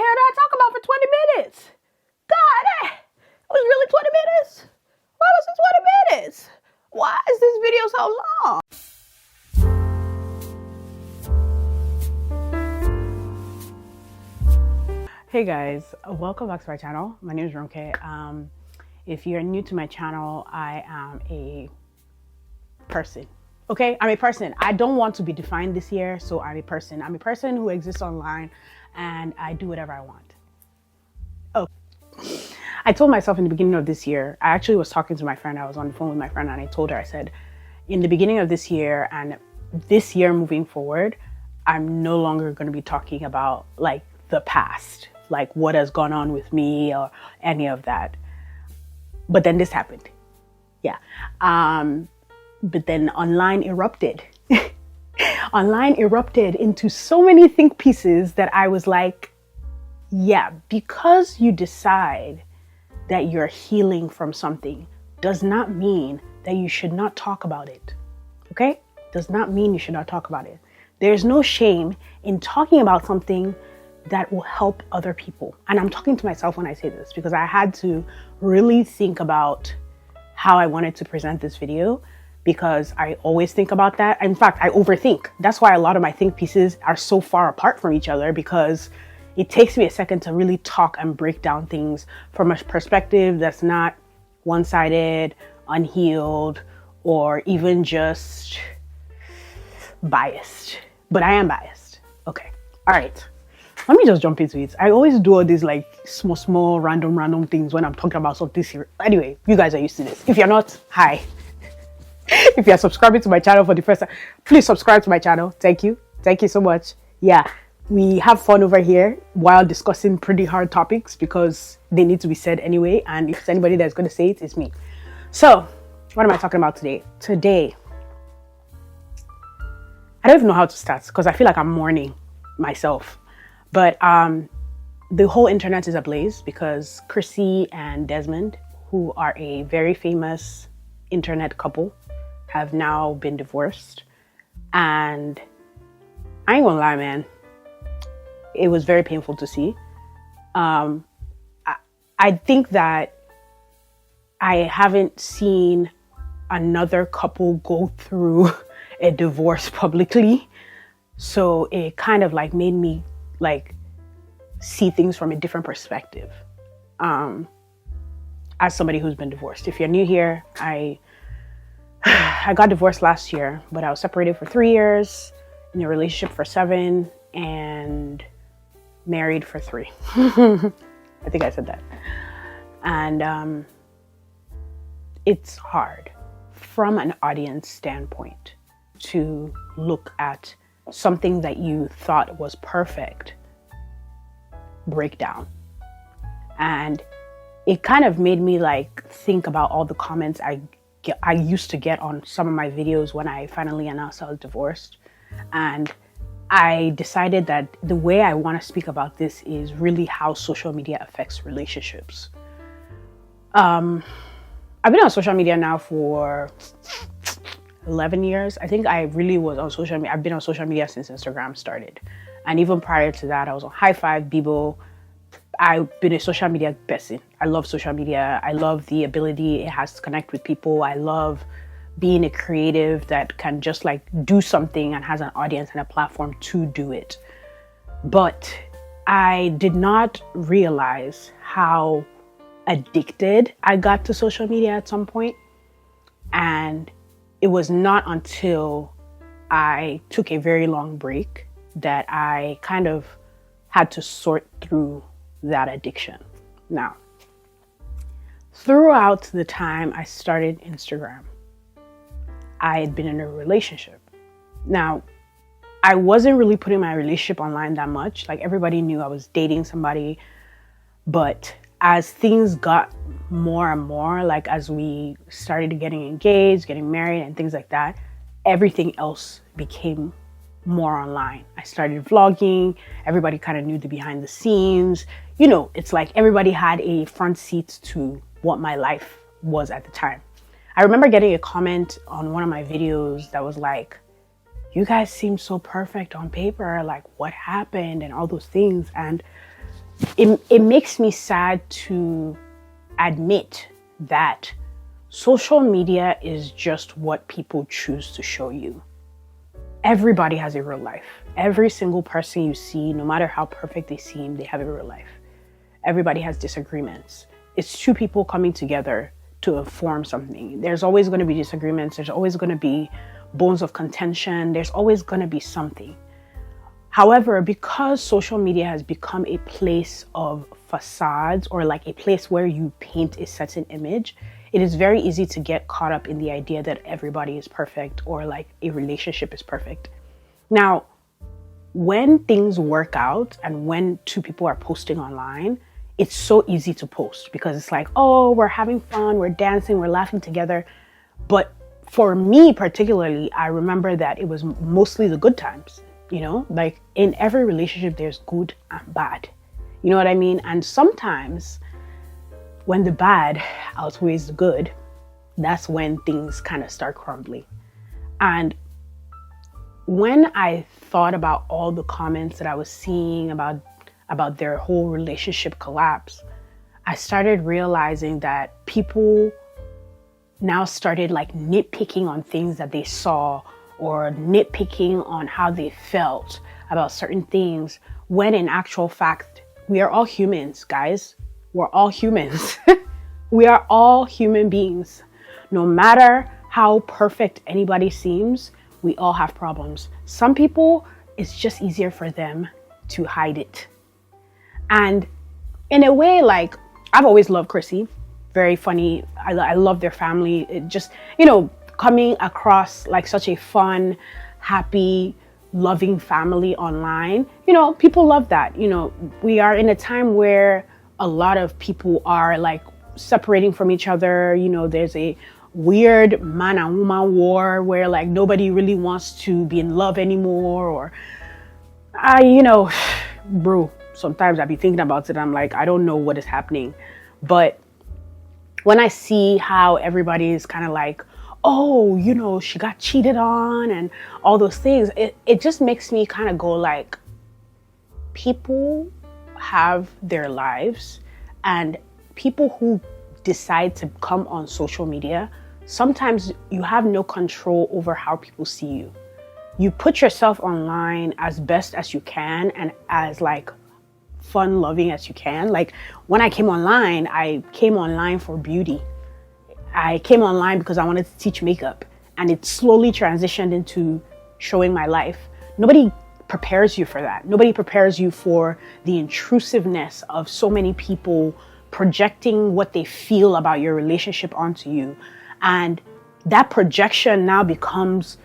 hell did I talk about for 20 minutes? God, it was really 20 minutes? Why was it 20 minutes? Why is this video so long? Hey guys, welcome back to my channel. My name is Ronke. If you're new to my channel, I am a person. Okay, I'm a person. I don't want to be defined this year, so I'm a person. I'm a person who exists online and I do whatever I want. Oh, I told myself in the beginning of this year, I actually was talking to my friend. I was on the phone with my friend and I told her, I said, in the beginning of this year and this year moving forward, I'm no longer going to be talking about like the past, like what has gone on with me or any of that. But then this happened. Yeah. But then online erupted. Online erupted into so many think pieces that I was like, yeah, because you decide that you're healing from something does not mean that you should not talk about it. Okay? Does not mean you should not talk about it. There's no shame in talking about something that will help other people. And I'm talking to myself when I say this because I had to really think about how I wanted to present this video because I always think about that. In fact, I overthink. That's why a lot of my think pieces are so far apart from each other because it takes me a second to really talk and break down things from a perspective that's not one-sided, unhealed, or even just biased. But I am biased. Okay. All right. Let me just jump into it. I always do all these like small, random things when I'm talking about something serious. Anyway, you guys are used to this. If you're not, hi. If you're subscribing to my channel for the first time, please subscribe to my channel. Thank you. Thank you so much. Yeah, we have fun over here while discussing pretty hard topics because they need to be said anyway. And if it's anybody that's going to say it, it's me. So what am I talking about today? Today, I don't even know how to start because I feel like I'm mourning myself. But the whole internet is ablaze because Chrissy and Desmond, who are a very famous internet couple, have now been divorced. And I ain't gonna lie, man, it was very painful to see. I think that I haven't seen another couple go through a divorce publicly. So it kind of like made me like see things from a different perspective. As somebody who's been divorced. If you're new here, I got divorced last year, but I was separated for 3 years, in a relationship for 7, and married for 3. I think I said that. And it's hard from an audience standpoint to look at something that you thought was perfect break down. And it kind of made me like think about all the comments I used to get on some of my videos when I finally announced I was divorced. And I decided that the way I want to speak about this is really how social media affects relationships. I've been on social media now for 11 years. I think I really was on social media. I've been on social media since Instagram started. And even prior to that, I was on High Five, Bebo. I've been a social media person. I love social media. I love the ability it has to connect with people. I love being a creative that can just like do something and has an audience and a platform to do it. But I did not realize how addicted I got to social media at some point. And it was not until I took a very long break that I kind of had to sort through that addiction. Now, throughout the time I started Instagram, I had been in a relationship. Now, I wasn't really putting my relationship online that much. Like everybody knew I was dating somebody, but as things got more and more, like as we started getting engaged, getting married and things like that, everything else became more online. I started vlogging. Everybody kind of knew the behind the scenes. You know, it's like everybody had a front seat to what my life was at the time. I remember getting a comment on one of my videos that was like, you guys seem so perfect on paper. Like, what happened? And all those things. And it makes me sad to admit that social media is just what people choose to show you. Everybody has a real life. Every single person you see, no matter how perfect they seem, they have a real life. Everybody has disagreements. It's two people coming together to form something. There's always going to be disagreements. There's always going to be bones of contention. There's always going to be something. However, because social media has become a place of facades, or like a place where you paint a certain image, it is very easy to get caught up in the idea that everybody is perfect, or like a relationship is perfect. Now, when things work out and when two people are posting online, it's so easy to post because it's like, oh, we're having fun, we're dancing, we're laughing together. But for me particularly, I remember that it was mostly the good times, you know, like in every relationship, there's good and bad. You know what I mean? And sometimes when the bad outweighs the good, that's when things kind of start crumbling. And when I thought about all the comments that I was seeing about their whole relationship collapse, I started realizing that people now started like nitpicking on things that they saw, or nitpicking on how they felt about certain things, when in actual fact, we are all humans, guys. We're all humans. We are all human beings. No matter how perfect anybody seems, we all have problems. Some people, it's just easier for them to hide it. And in a way, like, I've always loved Chrissy. Very funny. I love their family. It just, you know, coming across like such a fun, happy, loving family online. You know, people love that. You know, we are in a time where a lot of people are like separating from each other. You know, there's a weird man and woman war where like nobody really wants to be in love anymore. Or you know, bro, sometimes I be thinking about it. I'm like, I don't know what is happening. But when I see how everybody is kind of like, oh, you know, she got cheated on and all those things, it just makes me kind of go like, people have their lives, and people who decide to come on social media, sometimes you have no control over how people see you. You put yourself online as best as you can and as like fun loving as you can. Like when I came online for beauty. I came online because I wanted to teach makeup, and it slowly transitioned into showing my life. Nobody prepares you for that. Nobody prepares you for the intrusiveness of so many people projecting what they feel about your relationship onto you. And that projection now becomes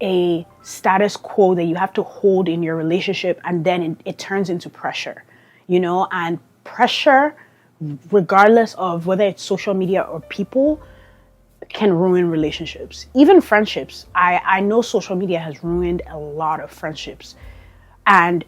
a status quo that you have to hold in your relationship, and then it turns into pressure, you know, and pressure, regardless of whether it's social media or people, can ruin relationships, even friendships. I know social media has ruined a lot of friendships, and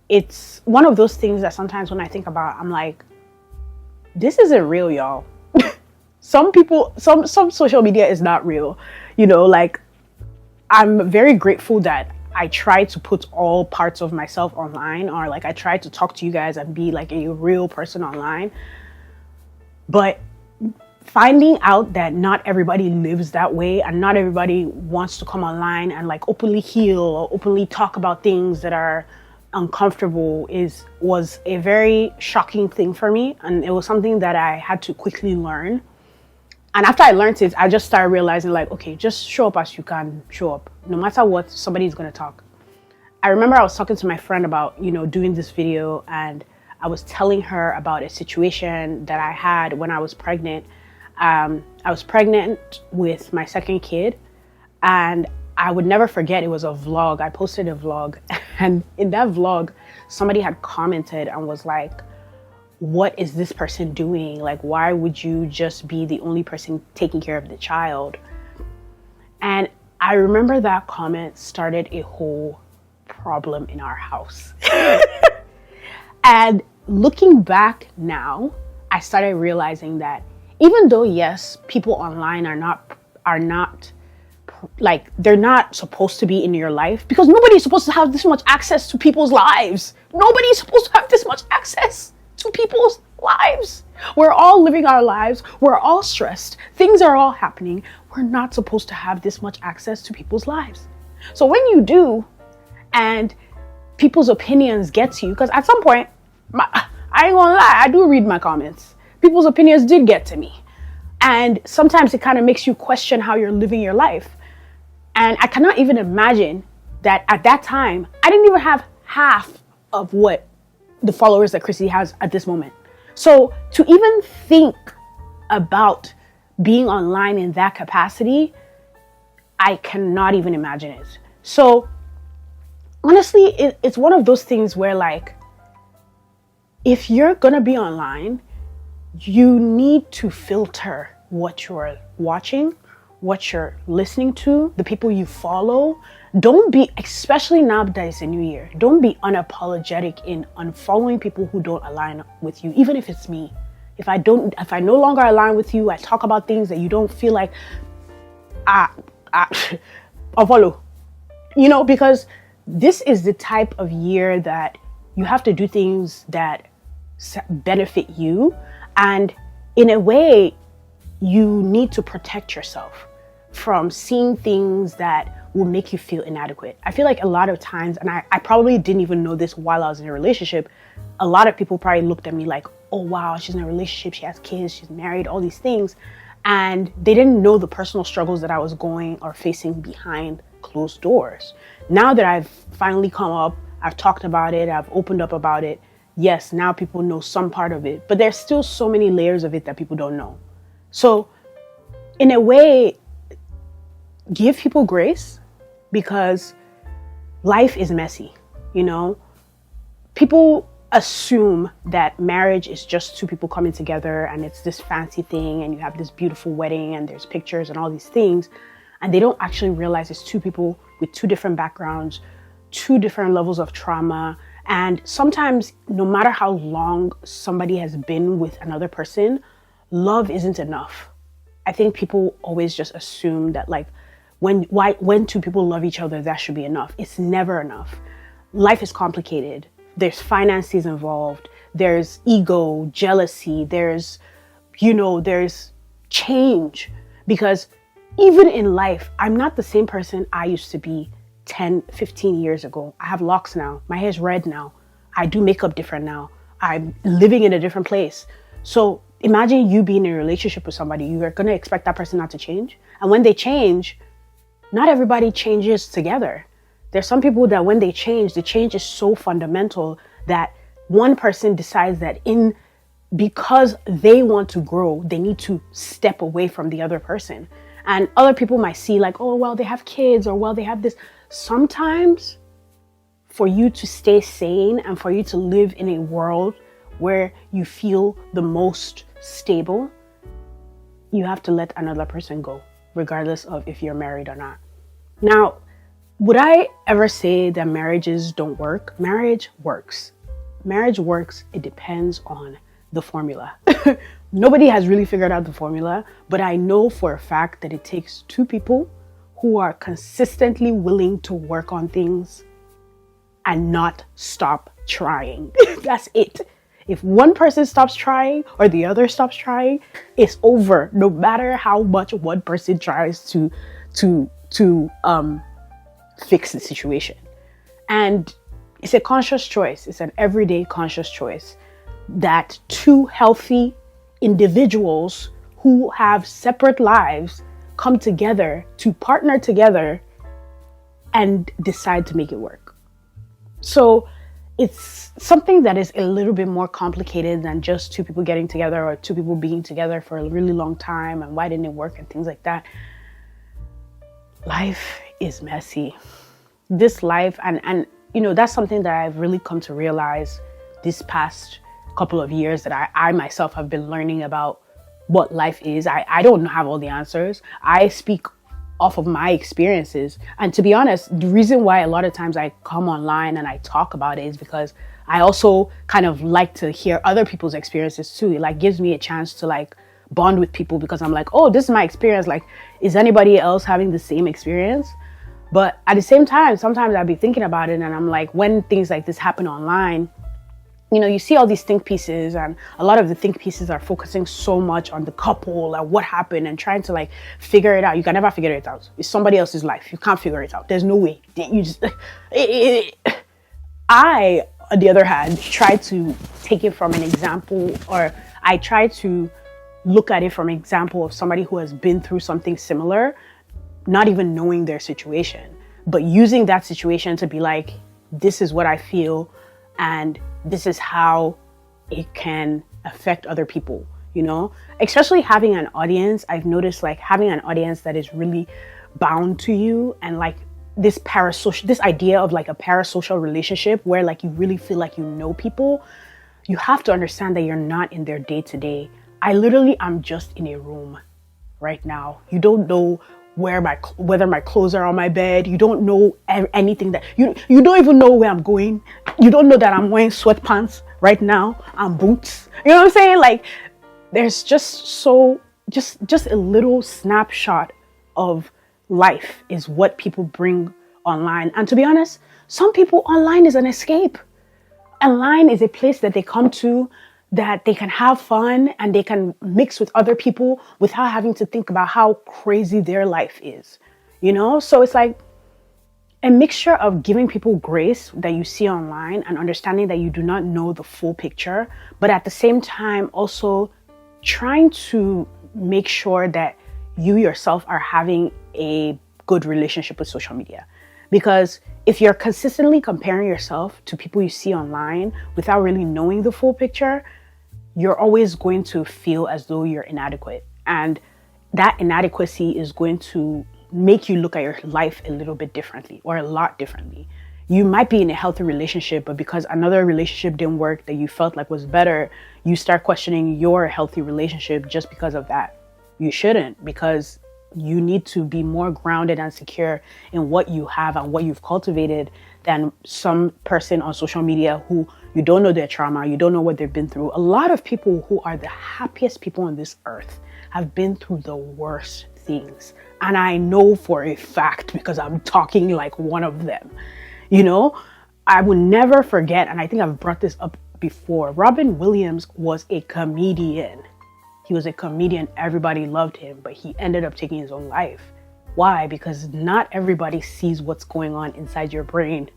it's one of those things that sometimes when I think about, I'm like, this isn't real, y'all. Some social media is not real, you know. Like, I'm very grateful that I try to put all parts of myself online, or like I try to talk to you guys and be like a real person online. But finding out that not everybody lives that way, and not everybody wants to come online and like openly heal or openly talk about things that are uncomfortable was a very shocking thing for me. And it was something that I had to quickly learn. And after I learned it, I just started realizing like, okay, just show up as you can show up. No matter what, somebody's going to talk. I remember I was talking to my friend about, you know, doing this video, and I was telling her about a situation that I had when I was pregnant. I was pregnant with my second kid, and I would never forget, it was a vlog. I posted a vlog, and in that vlog, somebody had commented and was like, what is this person doing? Like, why would you just be the only person taking care of the child? And I remember that comment started a whole problem in our house. And looking back now, I started realizing that even though, yes, people online are not like, they're not supposed to be in your life, because nobody's supposed to have this much access to people's lives. Nobody's supposed to have this much access We're all living our lives. We're all stressed. Things are all happening. We're not supposed to have this much access to people's lives. So when you do, and people's opinions get to you, because at some point, I ain't gonna lie, I do read my comments. People's opinions did get to me. And sometimes it kind of makes you question how you're living your life. And I cannot even imagine that at that time, I didn't even have half of what the followers that Chrissy has at this moment. So to even think about being online in that capacity, I cannot even imagine it. So honestly, it's one of those things where, like, if you're gonna be online, you need to filter what you're watching, what you're listening to, the people you follow. Don't be, especially now that it's a new year, don't be unapologetic in unfollowing people who don't align with you, even if it's me. If I no longer align with you, I talk about things that you don't feel like, unfollow. Because this is the type of year that you have to do things that benefit you. And in a way, you need to protect yourself from seeing things that will make you feel inadequate. I feel like a lot of times, and I probably didn't even know this while I was in a relationship, a lot of people probably looked at me like, oh wow, she's in a relationship, she has kids, she's married, all these things. And they didn't know the personal struggles that I was going or facing behind closed doors. Now that I've finally come up, I've talked about it, I've opened up about it, yes, now people know some part of it, but there's still so many layers of it that people don't know. So in a way, give people grace, because life is messy. People assume that marriage is just two people coming together and it's this fancy thing and you have this beautiful wedding and there's pictures and all these things, and they don't actually realize it's two people with two different backgrounds, two different levels of trauma. And sometimes, no matter how long somebody has been with another person, love isn't enough. I think people always just assume that, like, when two people love each other, that should be enough. It's never enough. Life is complicated. There's finances involved. There's ego, jealousy. There's change. Because even in life, I'm not the same person I used to be 10, 15 years ago. I have locks now. My hair's red now. I do makeup different now. I'm living in a different place. So imagine you being in a relationship with somebody. You are going to expect that person not to change. And when they change, not everybody changes together. There's some people that when they change, the change is so fundamental that one person decides that because they want to grow, they need to step away from the other person. And other people might see like, oh, well, they have kids, or well, they have this. Sometimes for you to stay sane and for you to live in a world where you feel the most stable, you have to let another person go, regardless of if you're married or not. Now, would I ever say that marriages don't work? Marriage works. Marriage works. It depends on the formula. Nobody has really figured out the formula, but I know for a fact that it takes two people who are consistently willing to work on things and not stop trying. That's it. If one person stops trying or the other stops trying, it's over. No matter how much one person tries to fix the situation. And it's a conscious choice. It's an everyday conscious choice that two healthy individuals who have separate lives come together to partner together and decide to make it work. So it's something that is a little bit more complicated than just two people getting together or two people being together for a really long time and why didn't it work and things like that. Life is messy. This life, and that's something that I've really come to realize this past couple of years, that I myself have been learning about what life is. I don't have all the answers. I speak off of my experiences. And to be honest, the reason why a lot of times I come online and I talk about it is because I also kind of like to hear other people's experiences too. It like gives me a chance to like bond with people because I'm like, oh, this is my experience. Like, is anybody else having the same experience? But at the same time, sometimes I'll be thinking about it and I'm like, when things like this happen online, you know, you see all these think pieces, and a lot of the think pieces are focusing so much on the couple and what happened and trying to like figure it out. You can never figure it out. It's somebody else's life. You can't figure it out. There's no way. You just, I, on the other hand, try to take it from an example, or I try to look at it from an example of somebody who has been through something similar, not even knowing their situation, but using that situation to be like, this is what I feel, and this is how it can affect other people, you know? Especially having an audience, I've noticed like having an audience that is really bound to you, and like this idea of like a parasocial relationship where like you really feel like you know people, you have to understand that you're not in their day to day. I literally am just in a room right now. You don't know whether my clothes are on my bed. You don't know anything that you don't even know where I'm going. You don't know that I'm wearing sweatpants right now and boots. You know what I'm saying? Like there's just a little snapshot of life is what people bring online. And to be honest, some people online is an escape. Online is a place that they come to that they can have fun and they can mix with other people without having to think about how crazy their life is, you know? So it's like a mixture of giving people grace that you see online and understanding that you do not know the full picture, but at the same time also trying to make sure that you yourself are having a good relationship with social media. Because if you're consistently comparing yourself to people you see online without really knowing the full picture, you're always going to feel as though you're inadequate. And that inadequacy is going to make you look at your life a little bit differently, or a lot differently. You might be in a healthy relationship, but because another relationship didn't work that you felt like was better, you start questioning your healthy relationship just because of that. You shouldn't, because you need to be more grounded and secure in what you have and what you've cultivated than some person on social media who you don't know their trauma, you don't know what they've been through. A lot of people who are the happiest people on this earth have been through the worst things. And I know for a fact because I'm talking like one of them. You know, I will never forget, and I think I've brought this up before, Robin Williams was a comedian. He was a comedian, everybody loved him, but he ended up taking his own life. Why? Because not everybody sees what's going on inside your brain.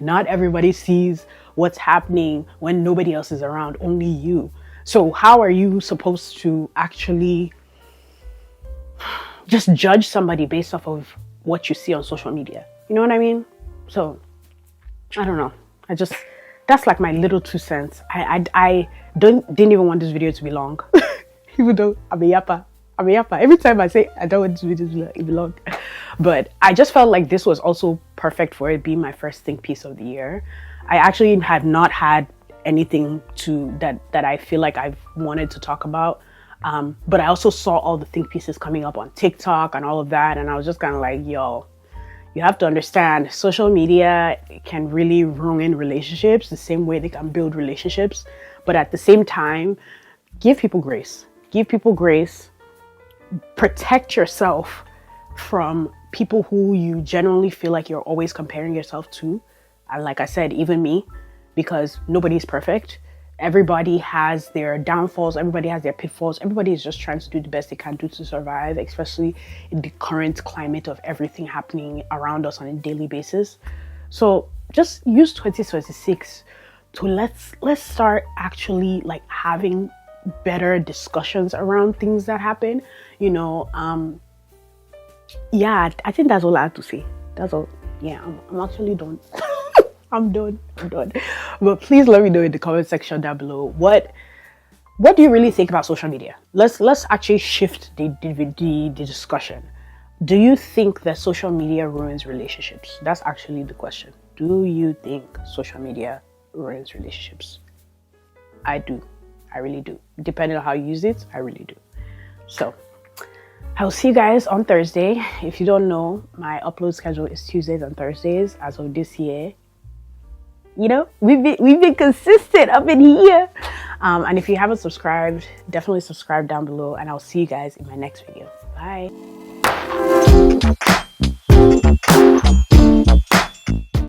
Not everybody sees what's happening when nobody else is around, only you. So how are you supposed to actually just judge somebody based off of what you see on social media? You know what I mean? So I don't know. That's like my little 2 cents. I didn't even want this video to be long. Even though I'm a yapper. Every time I say I don't want this video to be long. But I just felt like this was also perfect for it being my first think piece of the year. I actually had not had anything that I feel like I've wanted to talk about. But I also saw all the think pieces coming up on TikTok and all of that. And I was just kind of like, yo, you have to understand, social media can really ruin relationships the same way they can build relationships. But at the same time, give people grace. Give people grace. Protect yourself from people who you genuinely feel like you're always comparing yourself to. And like I said, even me, because nobody's perfect. Everybody has their downfalls. Everybody has their pitfalls. Everybody is just trying to do the best they can do to survive, especially in the current climate of everything happening around us on a daily basis. So just use 2026 to let's start actually like having better discussions around things that happen. You know, yeah, I think that's all I have to say. That's all. Yeah, I'm actually done. I'm done. But please let me know in the comment section down below what do you really think about social media? Let's actually shift the discussion. Do you think that social media ruins relationships? That's actually the question. Do you think social media ruins relationships? I do. I really do. Depending on how you use it, I really do. So I'll see you guys on Thursday. If you don't know, my upload schedule is Tuesdays and Thursdays as of this year. You know, we've been consistent up in here. And if you haven't subscribed, definitely subscribe down below, and I'll see you guys in my next video. Bye.